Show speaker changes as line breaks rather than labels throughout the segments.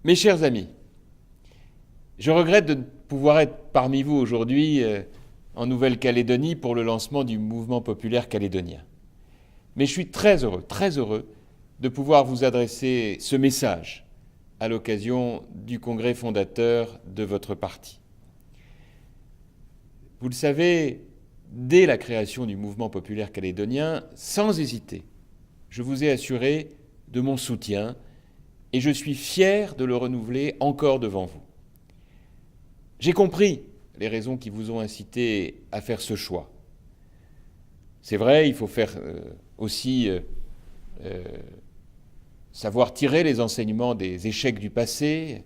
Mes chers amis, je regrette de ne pouvoir être parmi vous aujourd'hui en Nouvelle-Calédonie pour le lancement du mouvement populaire calédonien. Mais je suis très heureux de pouvoir vous adresser ce message à l'occasion du congrès fondateur de votre parti. Vous le savez, dès la création du mouvement populaire calédonien, sans hésiter, je vous ai assuré de mon soutien et je suis fier de le renouveler encore devant vous. J'ai compris les raisons qui vous ont incité à faire ce choix. C'est vrai, il faut faire aussi savoir tirer les enseignements des échecs du passé,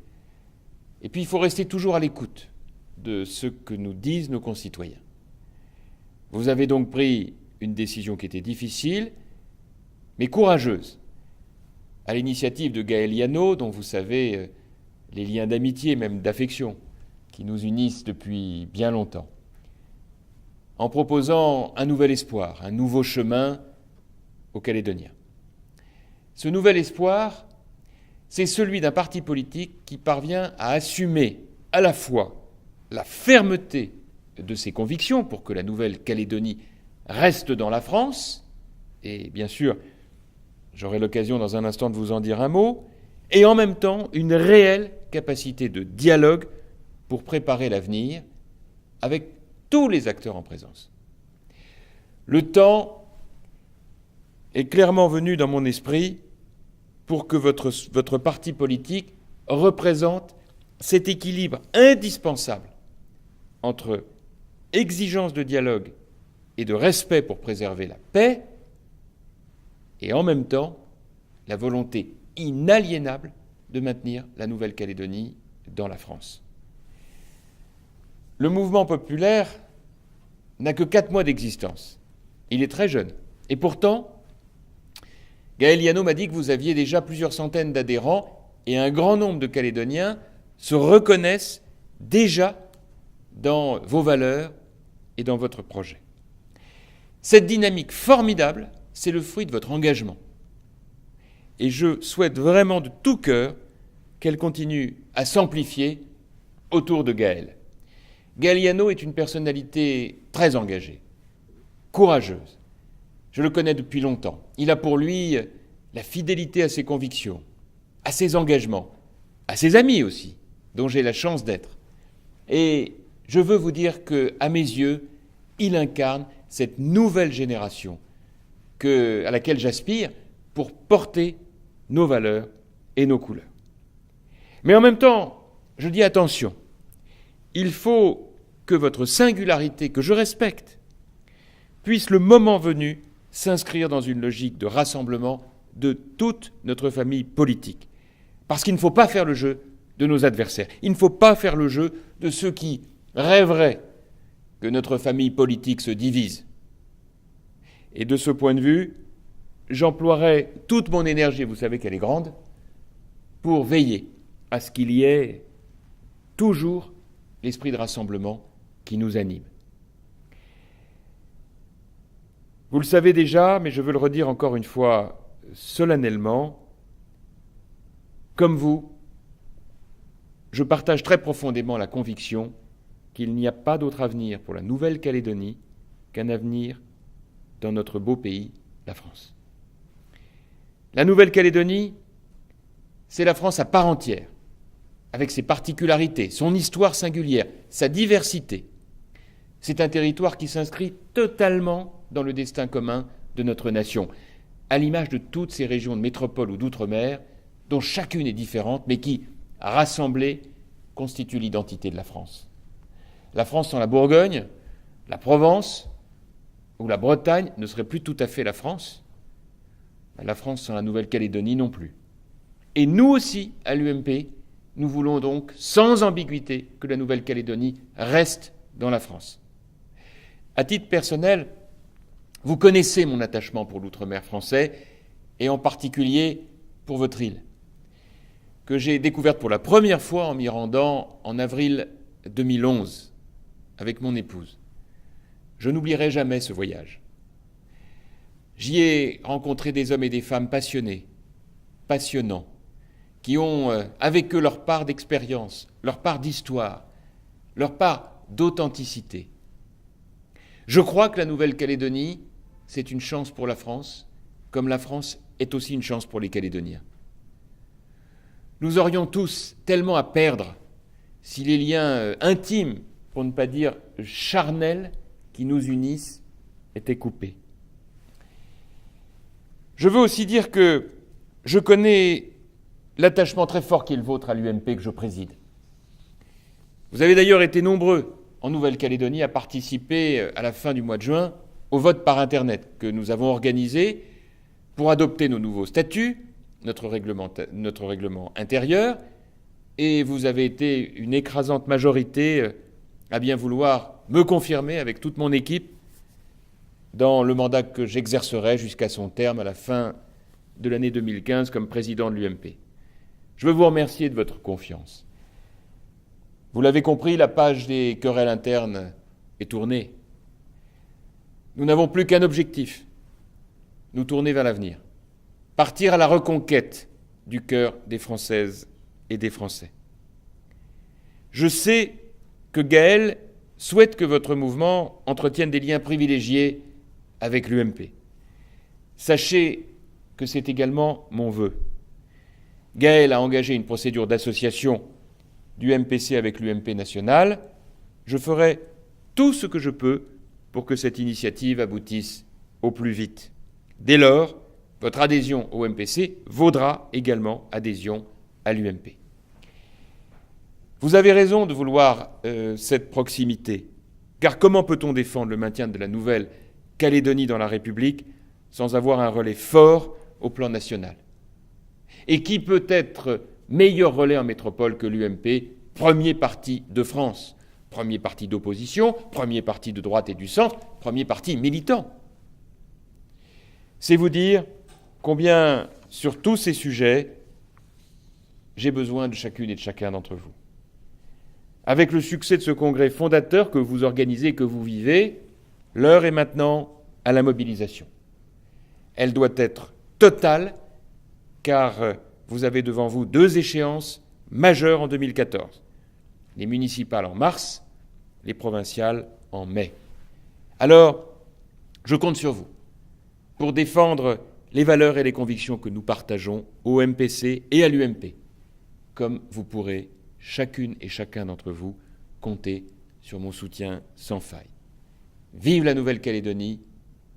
et puis il faut rester toujours à l'écoute de ce que nous disent nos concitoyens. Vous avez donc pris une décision qui était difficile, mais courageuse, à l'initiative de Gaël Yano, dont vous savez les liens d'amitié, même d'affection, qui nous unissent depuis bien longtemps, en proposant un nouvel espoir, un nouveau chemin aux Calédoniens. Ce nouvel espoir, c'est celui d'un parti politique qui parvient à assumer à la fois la fermeté de ses convictions pour que la Nouvelle-Calédonie reste dans la France, et bien sûr, j'aurai l'occasion dans un instant de vous en dire un mot, et en même temps une réelle capacité de dialogue pour préparer l'avenir avec tous les acteurs en présence. Le temps est clairement venu dans mon esprit pour que votre parti politique représente cet équilibre indispensable entre exigence de dialogue et de respect pour préserver la paix et en même temps la volonté inaliénable de maintenir la Nouvelle-Calédonie dans la France. Le mouvement populaire n'a que 4 mois d'existence. Il est très jeune. Et pourtant, Gaël Yano m'a dit que vous aviez déjà plusieurs centaines d'adhérents et un grand nombre de Calédoniens se reconnaissent déjà dans vos valeurs et dans votre projet. Cette dynamique formidable, c'est le fruit de votre engagement. Et je souhaite vraiment de tout cœur qu'elle continue à s'amplifier autour de Gaël. Gaël Yano est une personnalité très engagée, courageuse. Je le connais depuis longtemps. Il a pour lui la fidélité à ses convictions, à ses engagements, à ses amis aussi, dont j'ai la chance d'être. Et je veux vous dire qu'à mes yeux, il incarne cette nouvelle génération à laquelle j'aspire pour porter nos valeurs et nos couleurs. Mais en même temps, je dis attention, il faut que votre singularité, que je respecte, puisse le moment venu s'inscrire dans une logique de rassemblement de toute notre famille politique. Parce qu'il ne faut pas faire le jeu de nos adversaires. Il ne faut pas faire le jeu de ceux qui rêveraient que notre famille politique se divise. Et de ce point de vue, j'emploierai toute mon énergie, vous savez qu'elle est grande, pour veiller à ce qu'il y ait toujours l'esprit de rassemblement qui nous anime. Vous le savez déjà, mais je veux le redire encore une fois solennellement, comme vous, je partage très profondément la conviction qu'il n'y a pas d'autre avenir pour la Nouvelle-Calédonie qu'un avenir dans notre beau pays, la France. La Nouvelle-Calédonie, c'est la France à part entière, avec ses particularités, son histoire singulière, sa diversité. C'est un territoire qui s'inscrit totalement dans le destin commun de notre nation, à l'image de toutes ces régions de métropole ou d'outre-mer, dont chacune est différente, mais qui, rassemblées, constituent l'identité de la France. La France sans la Bourgogne, la Provence ou la Bretagne ne serait plus tout à fait la France. La France sans la Nouvelle-Calédonie non plus. Et nous aussi, à l'UMP, nous voulons donc, sans ambiguïté, que la Nouvelle-Calédonie reste dans la France. À titre personnel, vous connaissez mon attachement pour l'outre-mer français, et en particulier pour votre île, que j'ai découverte pour la première fois en m'y rendant en avril 2011, avec mon épouse. Je n'oublierai jamais ce voyage. J'y ai rencontré des hommes et des femmes passionnés, passionnants, qui ont avec eux leur part d'expérience, leur part d'histoire, leur part d'authenticité. Je crois que la Nouvelle-Calédonie, c'est une chance pour la France, comme la France est aussi une chance pour les Calédoniens. Nous aurions tous tellement à perdre si les liens intimes, pour ne pas dire charnels, qui nous unissent étaient coupés. Je veux aussi dire que je connais l'attachement très fort qui est le vôtre à l'UMP que je préside. Vous avez d'ailleurs été nombreux en Nouvelle-Calédonie à participer à la fin du mois de juin au vote par Internet que nous avons organisé pour adopter nos nouveaux statuts, notre règlement intérieur, et vous avez été une écrasante majorité à bien vouloir me confirmer avec toute mon équipe dans le mandat que j'exercerai jusqu'à son terme à la fin de l'année 2015 comme président de l'UMP. Je veux vous remercier de votre confiance. Vous l'avez compris, la page des querelles internes est tournée. Nous n'avons plus qu'un objectif, nous tourner vers l'avenir, partir à la reconquête du cœur des Françaises et des Français. Je sais que Gaël souhaite que votre mouvement entretienne des liens privilégiés avec l'UMP. Sachez que c'est également mon vœu. Gaël a engagé une procédure d'association du MPC avec l'UMP national. Je ferai tout ce que je peux pour que cette initiative aboutisse au plus vite. Dès lors, votre adhésion au MPC vaudra également adhésion à l'UMP. Vous avez raison de vouloir cette proximité, car comment peut-on défendre le maintien de la Nouvelle-Calédonie dans la République sans avoir un relais fort au plan national? Et qui peut être meilleur relais en métropole que l'UMP, premier parti de France, premier parti d'opposition, premier parti de droite et du centre, premier parti militant? C'est vous dire combien, sur tous ces sujets, j'ai besoin de chacune et de chacun d'entre vous. Avec le succès de ce congrès fondateur que vous organisez et que vous vivez, l'heure est maintenant à la mobilisation. Elle doit être totale, car vous avez devant vous 2 échéances majeures en 2014. Les municipales en mars, les provinciales en mai. Alors, je compte sur vous pour défendre les valeurs et les convictions que nous partageons au MPC et à l'UMP, comme vous pourrez, chacune et chacun d'entre vous, compter sur mon soutien sans faille. Vive la Nouvelle-Calédonie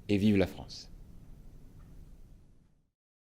et vive la France!